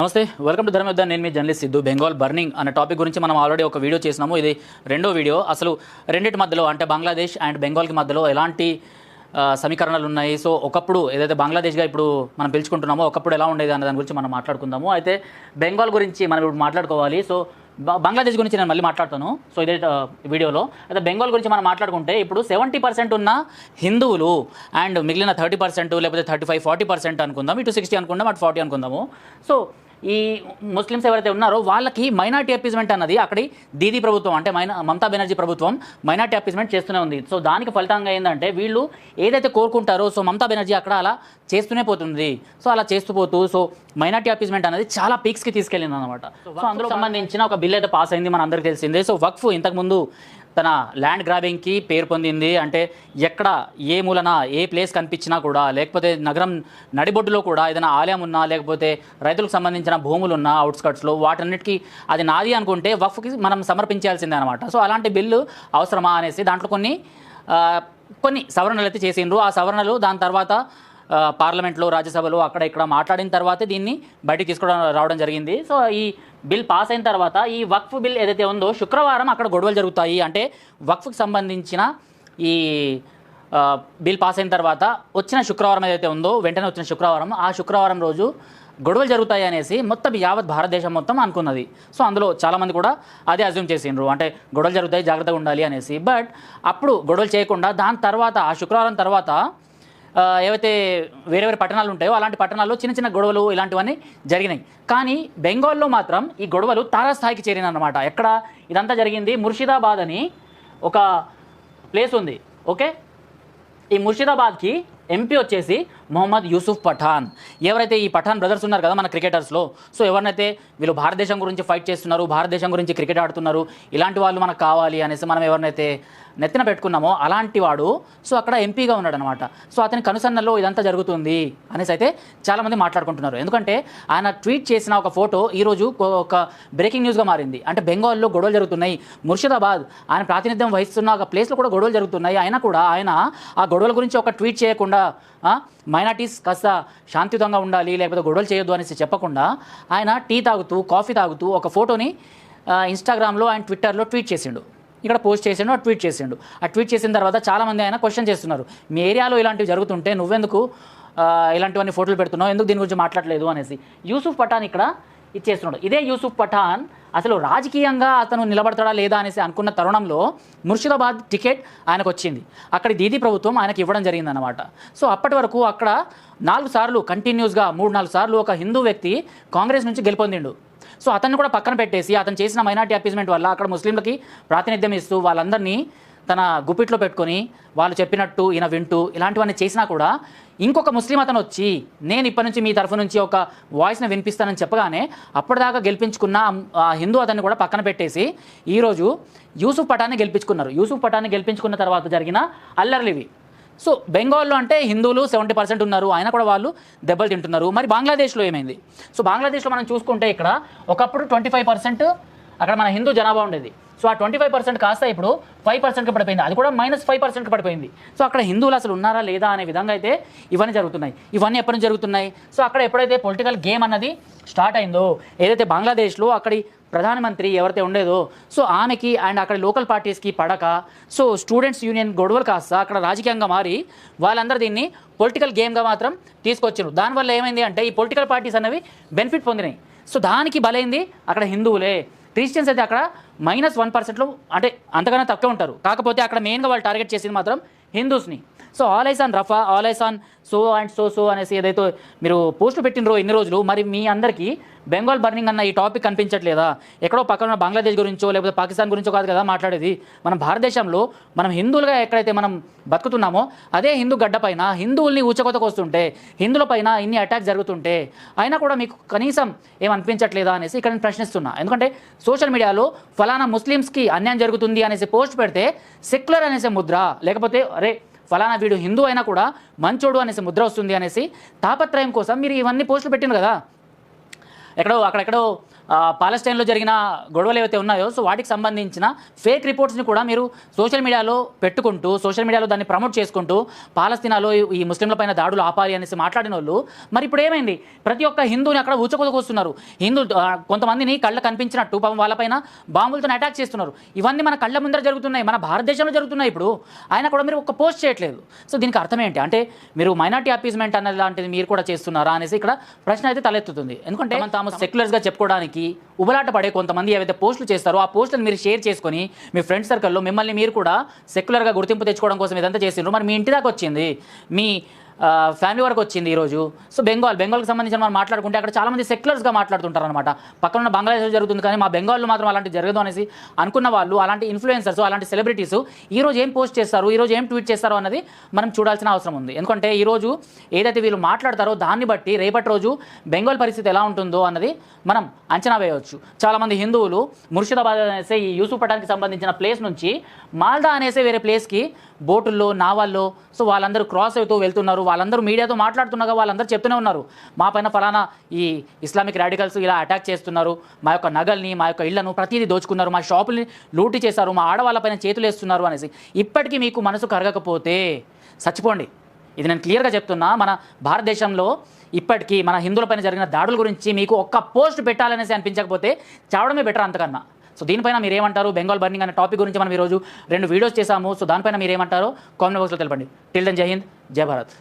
నమస్తే, welcome to Dharmayuddha. నేను మీ జర్నలిస్ట్ సిద్ధు. బెంగాల్ బర్నింగ్ అనే టాపిక్ గురించి మనం ఆల్రెడీ ఒక వీడియో చేసినాము. ఇది రెండో వీడియో. అసలు రెండింటి మధ్యలో అంటే బంగ్లాదేశ్ అండ్ బెంగాల్కి మధ్యలో ఎలాంటి సమీకరణాలు ఉన్నాయి. సో ఒకప్పుడు ఏదైతే బంగ్లాదేశ్గా ఇప్పుడు మనం పిలుచుకుంటున్నామో ఒకప్పుడు ఎలా ఉండేది అనే దాని గురించి మనం మాట్లాడుకుందాము. అయితే బెంగాల్ గురించి మనం ఇప్పుడు మాట్లాడుకోవాలి. సో బంగ్లాదేశ్ గురించి నేను మళ్ళీ మాట్లాడతాను. సో ఇదే వీడియోలో. అయితే బెంగాల్ గురించి మనం మాట్లాడుకుంటే ఇప్పుడు 70% ఉన్న హిందువులు అండ్ మిగిలిన 30% లేకపోతే 35-40% అనుకుందాం, ఇటు 60 అనుకుందాం, అటు 40 అనుకుందాము. సో ఈ ముస్లిమ్స్ ఎవరైతే ఉన్నారో వాళ్ళకి మైనార్టీ అపీజ్మెంట్ అన్నది అక్కడి దీదీ ప్రభుత్వం అంటే మమతా బెనర్జీ ప్రభుత్వం మైనార్టీ అపీజ్మెంట్ చేస్తూనే ఉంది. సో దానికి ఫలితంగా ఏంటంటే వీళ్ళు ఏదైతే కోరుకుంటారో సో మమతా బెనర్జీ అక్కడ అలా చేస్తూనే పోతుంది. సో అలా చేస్తూ పోతూ సో మైనార్టీ అపీజ్మెంట్ అనేది చాలా పీక్స్కి తీసుకెళ్ళింది అనమాట. సో అందులో సంబంధించిన ఒక బిల్ అయితే పాస్ అయింది, మన అందరికీ తెలిసిందే. సో వక్ఫ్ ఇంతకుముందు తన ల్యాండ్ గ్రాబింగ్కి పేరు పొందింది. అంటే ఎక్కడ ఏ మూలన ఏ ప్లేస్ కనిపించినా కూడా, లేకపోతే నగరం నడిబొడ్డులో కూడా ఏదైనా ఆలయం ఉన్నా, లేకపోతే రైతులకు సంబంధించిన భూములు ఉన్నా అవుట్స్కట్స్లో, వాటన్నిటికీ అది నాది అనుకుంటే వక్ఫ్కి మనం సమర్పించాల్సిందే అనమాట. సో అలాంటి బిల్లు అవసరమా అనేసి దాంట్లో కొన్ని సవరణలు అయితే చేసిండ్రు. ఆ సవరణలు దాని తర్వాత పార్లమెంట్లో, రాజ్యసభలో అక్కడ ఇక్కడ మాట్లాడిన తర్వాతే దీన్ని బయటికి రావడం జరిగింది. సో ఈ బిల్ పాస్ అయిన తర్వాత ఈ వక్ఫ్ బిల్ ఏదైతే ఉందో శుక్రవారం అక్కడ గొడవలు జరుగుతాయి. అంటే వక్ఫ్కి సంబంధించిన ఈ బిల్ పాస్ అయిన తర్వాత వచ్చిన శుక్రవారం ఏదైతే ఉందో వెంటనే వచ్చిన శుక్రవారం, ఆ శుక్రవారం రోజు గొడవలు జరుగుతాయి అనేసి మొత్తం యావత్ భారతదేశం మొత్తం అనుకున్నది. సో అందులో చాలామంది కూడా అదే అజ్యూమ్ చేసిండ్రు, అంటే గొడవలు జరుగుతాయి జాగ్రత్తగా ఉండాలి అనేసి. బట్ అప్పుడు గొడవలు చేయకుండా దాని తర్వాత ఆ శుక్రవారం తర్వాత ఏవైతే వేరే వేరే పట్టణాలు ఉంటాయో అలాంటి పట్టణాల్లో చిన్న చిన్న గొడవలు ఇలాంటివన్నీ జరిగినాయి. కానీ బెంగాల్లో మాత్రం ఈ గొడవలు తారాస్థాయికి చేరినన్నమాట. ఎక్కడ ఇదంతా జరిగింది? ముర్షిదాబాద్ అని ఒక ప్లేస్ ఉంది. ఓకే, ఈ ముర్షిదాబాద్కి ఎంపీ వచ్చేసి మొహమ్మద్ యూసుఫ్ పఠాన్. ఎవరైతే ఈ పఠాన్ బ్రదర్స్ ఉన్నారు కదా మన క్రికెటర్స్లో, సో ఎవరినైతే వీళ్ళు భారతదేశం గురించి ఫైట్ చేస్తున్నారు, భారతదేశం గురించి క్రికెట్ ఆడుతున్నారు, ఇలాంటి వాళ్ళు మనకు కావాలి అనేసి మనం ఎవరినైతే నెత్తిన పెట్టుకున్నామో అలాంటి వాడు సో అక్కడ ఎంపీగా ఉన్నాడు అనమాట. సో అతని కనుసన్నల్లో ఇదంతా జరుగుతుంది అనేసి అయితే చాలామంది మాట్లాడుకుంటున్నారు. ఎందుకంటే ఆయన ట్వీట్ చేసిన ఒక ఫోటో ఈరోజు ఒక బ్రేకింగ్ న్యూస్గా మారింది. అంటే బెంగాల్లో గొడవలు జరుగుతున్నాయి, ముర్షిదాబాద్ ఆయన ప్రాతినిధ్యం వహిస్తున్న ఒక ప్లేస్లో కూడా గొడవలు జరుగుతున్నాయి. అయినా కూడా ఆయన ఆ గొడవల గురించి ఒక ట్వీట్ చేయకుండా మైనార్టీస్ కాస్త శాంతియుతంగా ఉండాలి, లేకపోతే గొడవలు చేయొద్దు అనేసి చెప్పకుండా ఆయన టీ తాగుతూ కాఫీ తాగుతూ ఒక ఫోటోని ఇన్స్టాగ్రామ్లో ఆయన ట్విట్టర్లో ట్వీట్ చేసిండు. ఇక్కడ పోస్ట్ చేసిండు, ఆ ట్వీట్ చేసిండు. ఆ ట్వీట్ చేసిన తర్వాత చాలామంది ఆయన క్వశ్చన్ చేస్తున్నారు, మీ ఏరియాలో ఇలాంటివి జరుగుతుంటే నువ్వెందుకు ఇలాంటివన్నీ ఫోటోలు పెడుతున్నావు, ఎందుకు దీని గురించి మాట్లాడలేదు అనేసి యూసుఫ్ పఠాన్ ఇక్కడ ఇచ్చేస్తున్నాడు. ఇదే యూసుఫ్ పఠాన్ అసలు రాజకీయంగా అతను నిలబడతాడా లేదా అనేసి అనుకున్న తరుణంలో ముర్షిదాబాద్ టికెట్ ఆయనకు వచ్చింది. అక్కడి దీదీ ప్రభుత్వం ఆయనకి ఇవ్వడం జరిగిందనమాట. సో అప్పటి వరకు అక్కడ 4 సార్లు కంటిన్యూస్గా 3-4 సార్లు ఒక హిందూ వ్యక్తి కాంగ్రెస్ నుంచి గెలుపొందిండు. సో అతన్ని కూడా పక్కన పెట్టేసి అతను చేసిన మైనార్టీ అపీజ్మెంట్ వల్ల అక్కడ ముస్లింలకి ప్రాతినిధ్యం ఇస్తూ వాళ్ళందరినీ తన గుప్పిట్లో పెట్టుకొని వాళ్ళు చెప్పినట్టు ఈయన వింటూ ఇలాంటివన్నీ చేసినా కూడా ఇంకొక ముస్లిం అతను వచ్చి నేను ఇప్పటి నుంచి మీ తరఫు నుంచి ఒక వాయిస్ని వినిపిస్తానని చెప్పగానే అప్పటిదాకా గెలిపించుకున్న హిందూ అతన్ని కూడా పక్కన పెట్టేసి ఈరోజు యూసుఫ్ పఠాన్ని గెలిపించుకున్నారు. యూసుఫ్ పఠాన్ని గెలిపించుకున్న తర్వాత జరిగిన అల్లర్లివి. సో బెంగాల్లో అంటే హిందువులు 70% ఉన్నారు, అయినా కూడా వాళ్ళు దెబ్బలు తింటున్నారు. మరి బంగ్లాదేశ్లో ఏమైంది? సో బంగ్లాదేశ్లో మనం చూసుకుంటే ఇక్కడ ఒకప్పుడు 25% అక్కడ మన హిందూ జనాభా ఉండేది. సో ఆ 25% కాస్త ఇప్పుడు 5%కి పడిపోయింది. అది కూడా -5%కి పడిపోయింది. సో అక్కడ హిందువులు అసలు ఉన్నారా లేదా అనే విధంగా అయితే ఇవన్నీ జరుగుతున్నాయి. ఇవన్నీ ఎప్పటి నుంచి జరుగుతున్నాయి? సో అక్కడ ఎప్పుడైతే పొలిటికల్ గేమ్ అన్నది స్టార్ట్ అయిందో, ఏదైతే బంగ్లాదేశ్లో అక్కడి ప్రధానమంత్రి ఎవరైతే ఉండేదో సో ఆమెకి అండ్ అక్కడ లోకల్ పార్టీస్కి పడక సో స్టూడెంట్స్ యూనియన్ గొడవలు కాస్త అక్కడ రాజకీయంగా మారి వాళ్ళందరూ దీన్ని పొలిటికల్ గేమ్గా మాత్రం తీసుకొచ్చారు. దానివల్ల ఏమైంది అంటే ఈ పొలిటికల్ పార్టీస్ అనేవి బెనిఫిట్ పొందినాయి. సో దానికి బలైంది అక్కడ హిందువులే. క్రిస్టియన్స్ అయితే అక్కడ -1%లో అంటే అంతకన్నా తక్కువ ఉంటారు. కాకపోతే అక్కడ మెయిన్గా వాళ్ళు టార్గెట్ చేసింది మాత్రం హిందూస్ని. So all eyes on Rafah, all eyes on so and so అనేసి ఏదైతే మీరు పోస్టులు పెట్టినరో ఇన్ని రోజులు, మరి మీ అందరికీ బెంగాల్ బర్నింగ్ అన్న ఈ టాపిక్ కనిపించట్లేదా? ఎక్కడో పక్కన బంగ్లాదేశ్ గురించో లేకపోతే పాకిస్తాన్ గురించో కాదు కదా మాట్లాడేది. మనం భారతదేశంలో మనం హిందువులుగా ఎక్కడైతే మనం బతుకుతున్నామో అదే హిందూ గడ్డ పైన హిందువుల్ని ఊచకొతకు వస్తుంటే, హిందువుల పైన ఇన్ని అటాక్స్ జరుగుతుంటే అయినా కూడా మీకు కనీసం ఏమనిపించట్లేదా అనేసి ఇక్కడ నేను ప్రశ్నిస్తున్నా. ఎందుకంటే సోషల్ మీడియాలో ఫలానా ముస్లిమ్స్కి అన్యాయం జరుగుతుంది అనేసి పోస్ట్ పెడితే సెక్యులర్ అనేసి ముద్ర, లేకపోతే అరే ఫలానా వీడు హిందూ అయినా కూడా మంచోడు అనేసి ముద్ర వస్తుంది అనేసి తాపత్రయం కోసం మీరు ఇవన్నీ పోస్టులు పెట్టిండ్రు కదా. అక్కడెక్కడో పాలస్టైన్లో జరిగిన గొడవలు ఏవైతే ఉన్నాయో సో వాటికి సంబంధించిన ఫేక్ రిపోర్ట్స్ని కూడా మీరు సోషల్ మీడియాలో పెట్టుకుంటూ సోషల్ మీడియాలో దాన్ని ప్రమోట్ చేసుకుంటూ పాలస్తీనాలో ఈ ముస్లింల పైన దాడులు ఆపాలి అనేసి మాట్లాడిన వాళ్ళు మరి ఇప్పుడు ఏమైంది? ప్రతి ఒక్క హిందూని అక్కడ ఊచకొదకొస్తున్నారు. కొంతమందిని కళ్ళ కనిపించినట్టు పాపం వాళ్ళపైన బాంబులతో అటాక్ చేస్తున్నారు. ఇవన్నీ మన కళ్ళ ముందర జరుగుతున్నాయి, మన భారతదేశంలో జరుగుతున్నాయి. ఇప్పుడు ఆయన కూడా మీరు ఒక్క పోస్ట్ చేయట్లేదు. సో దీనికి అర్థం ఏంటి? అంటే మీరు మైనార్టీ అపీస్మెంట్ అన్నది లాంటిది మీరు కూడా చేస్తున్నారా అనేసి ఇక్కడ ప్రశ్న అయితే తలెత్తుతుంది. ఎందుకంటే తాము సెక్యులర్స్గా చెప్పుకోవడానికి ఉబలాట పడే కొంతమంది ఏవైతే పోస్టులు చేస్తారో ఆ పోస్టులను మీరు షేర్ చేసుకొని మీ ఫ్రెండ్ సర్కిల్లో మిమ్మల్ని మీరు కూడా సెక్యులర్గా గుర్తింపు తెచ్చుకోవడం కోసం ఇదంతా చేసిండ్రు. మరి మీ ఇంటి దాకా వచ్చింది, మీ ఫ్యామిలీ వరకు వచ్చింది ఈరోజు. సో బెంగాల్కి సంబంధించిన మనం మాట్లాడుకుంటే అక్కడ చాలామంది సెక్యులర్స్గా మాట్లాడుతుంటారు అనమాట. పక్కన ఉన్న బంగ్లాదేశ్ జరుగుతుంది కానీ మా బెంగాల్లో మాత్రం అలాంటి జరగదు అనేసి అనుకున్న వాళ్ళు, అలాంటి ఇన్ఫ్లుయెన్సర్స్, అలాంటి సెలబ్రిటీస్ ఈరోజు ఏం పోస్ట్ చేస్తారు, ఈరోజు ఏం ట్వీట్ చేస్తారో అన్నది మనం చూడాల్సిన అవసరం ఉంది. ఎందుకంటే ఈరోజు ఏదైతే వీళ్ళు మాట్లాడతారో దాన్ని బట్టి రేపటి రోజు బెంగాల్ పరిస్థితి ఎలా ఉంటుందో అన్నది మనం అంచనా వేయవచ్చు. చాలామంది హిందువులు ముర్షిదాబాద్ అనేసి ఈ యూసుఫ్ పఠాన్కి సంబంధించిన ప్లేస్ నుంచి మాల్దా అనేసి వేరే ప్లేస్కి బోటుల్లో, నావాల్లో సో వాళ్ళందరూ క్రాస్ అవుతూ వెళ్తున్నారు. వాళ్ళందరూ మీడియాతో మాట్లాడుతున్నాగా వాళ్ళందరూ చెప్తూనే ఉన్నారు, మా పైన ఫలానా ఈ ఇస్లామిక్ రాడికల్స్ ఇలా అటాక్ చేస్తున్నారు, మా యొక్క నగల్ని, మా యొక్క ఇళ్లను ప్రతిదీ దోచుకున్నారు, మా షాపుల్ని లూటీ చేశారు, మా ఆడవాళ్ళపైన చేతులు వేస్తున్నారు అనేసి. ఇప్పటికీ మీకు మనసు కరగకపోతే చచ్చిపోండి. ఇది నేను క్లియర్గా చెప్తున్నా. మన భారతదేశంలో ఇప్పటికీ మన హిందువులపైన జరిగిన దాడుల గురించి మీకు ఒక్క పోస్ట్ పెట్టాలనేసి అనిపించకపోతే చావడమే బెటర్ అంతకన్నా. సో దీనిపైన మీరు ఏమంటారు? బెంగాల్ బర్నింగ్ అనే టాపిక్ గురించి మనం ఈరోజు 2 వీడియోస్ చేశాము. సో దానిపైన మీరు ఏమంటారో కామెంట్ బాక్స్లో తెలపండి. టిల్ దెన్ జై హింద్, జై భారత్.